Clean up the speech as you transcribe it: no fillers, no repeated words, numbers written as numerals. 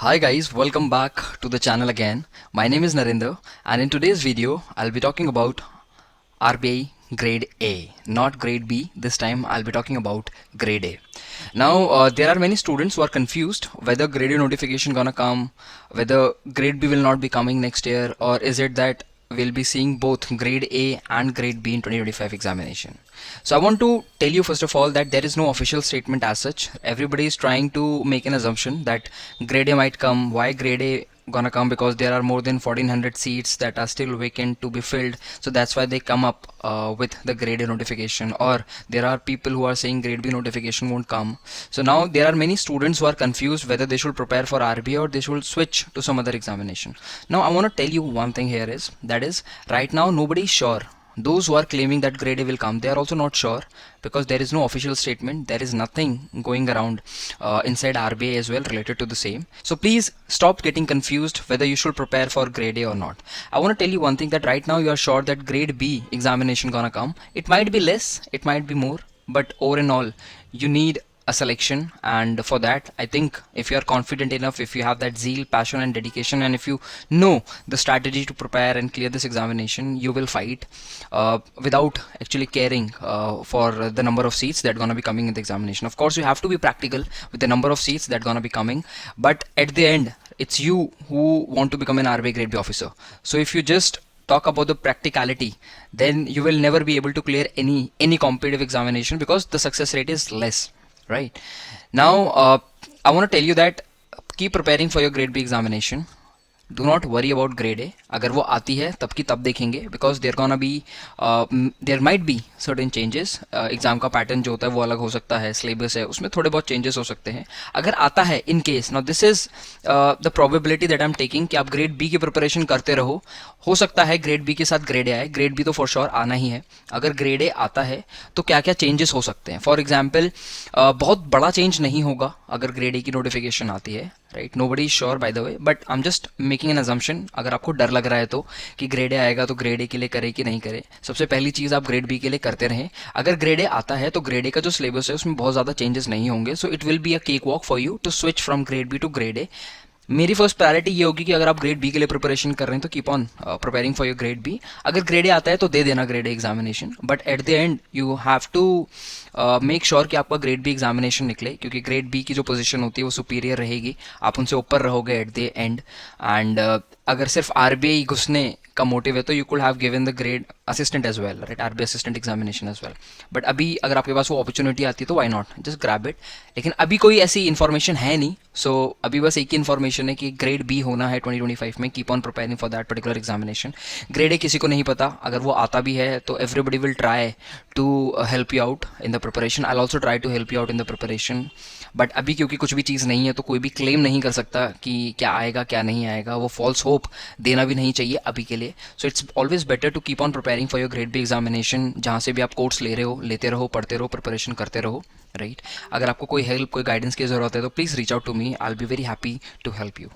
Hi guys, welcome back to the channel again. My name is Narendra and in today's video I'll be talking about RBI grade A, not grade B. This time I'll be talking about grade A. Now there are many students who are confused whether grade A notification gonna come, whether grade B will not be coming next year, or is it that we'll be seeing both grade A and grade B in 2025 examination. So I want to tell you first of all that there is no official statement as such. Everybody is trying to make an assumption that grade A might come. Why grade A gonna come? Because there are more than 1400 seats that are still vacant to be filled, so that's why they come up with the grade A notification. Or there are people who are saying grade B notification won't come. So now there are many students who are confused whether they should prepare for RBI or they should switch to some other examination. Now I want to tell you one thing here is that is right now nobody is sure. Those who are claiming that grade A will come, they are also not sure because there is no official statement. There is nothing going around inside RBI as well related to the same. So please stop getting confused whether you should prepare for grade A or not. I want to tell you one thing, that right now you are sure that grade B examination gonna come. It might be less, it might be more, but over and all you need a selection, and for that I think if you are confident enough, if you have that zeal, passion and dedication, and if you know the strategy to prepare and clear this examination, you will fight without actually caring for the number of seats that gonna be coming in the examination. Of course you have to be practical with the number of seats that gonna be coming, but at the end it's you who want to become an RBI grade B officer. So if you just talk about the practicality, then you will never be able to clear any competitive examination because the success rate is less. Right now I want to tell you that keep preparing for your grade B examination. Do not worry about grade A. अगर वो आती है तब की तब देखेंगे, because there might be certain changes. Exam का pattern जो होता है वो अलग हो सकता है, सिलेबस है उसमें थोड़े बहुत चेंजेस हो सकते हैं. अगर आता है in case, now this is the probability that I am taking कि आप ग्रेड बी की प्रिपरेशन करते रहो. हो सकता है ग्रेड बी के साथ ग्रेड ए आए. ग्रेड बी तो फॉर श्योर आना ही है. अगर ग्रेड ए आता है तो क्या क्या चेंजेस हो सकते हैं. फॉर एग्जाम्पल बहुत बड़ा चेंज नहीं होगा अगर ग्रेड ए की नोटिफिकेशन आती है. Right, nobody is sure by the way, but I am just making an assumption. अगर आपको डर लग रहा है तो कि ग्रेड ए आएगा तो ग्रेड ए के लिए करे कि नहीं करे, सबसे पहली चीज़ आप ग्रेड बी के लिए करते रहें. अगर ग्रेड ए आता है तो ग्रेड ए का जो सिलेबस है उसमें बहुत ज़्यादा चेंजेस नहीं होंगे. So it will be a cakewalk for you to switch from grade B to grade A. मेरी फर्स्ट प्रायोरिटी ये होगी कि अगर आप ग्रेड बी के लिए प्रिपरेशन कर रहे हैं तो keep on preparing for your grade B. अगर ग्रेड ए आता है तो दे देना grade A examination, but at the end you have to make sure कि आपका ग्रेड बी एग्जामिनेशन निकले, क्योंकि ग्रेड बी की जो पोजीशन होती है वो सुपीरियर रहेगी. आप उनसे ऊपर रहोगे एट द एंड. एंड अगर सिर्फ आरबीआई घुसने का मोटिव है तो you could have given the grade assistant as well, right, RBI assistant examination as well. But अभी अगर आपके पास वो अपॉर्चुनिटी आती है तो why not, just grab it. लेकिन अभी कोई ऐसी इन्फॉर्मेशन है नहीं. सो अभी बस एक ही इन्फॉर्मेशन है कि ग्रेड बी होना है 2025 में. Keep on preparing for that particular examination. Grade A किसी को नहीं पता. अगर वो आता भी है तो everybody will try to help you out in the preparation. I also try to help you out in the preparation. But अभी क्योंकि कुछ भी चीज़ नहीं है तो कोई भी क्लेम नहीं कर सकता कि क्या आएगा क्या नहीं आएगा. वो फॉल्स होप देना भी नहीं चाहिए अभी के लिए. So it's always better to keep on preparing for your grade B examination. जहाँ से भी आप कोर्स ले रहे हो, लेते रहो, पढ़ते रहो, प्रिपरेशन करते रहो. राइट, अगर आपको कोई हेल्प, कोई गाइडेंस की ज़रूरत है तो please reach out to me. I will be very happy to help you.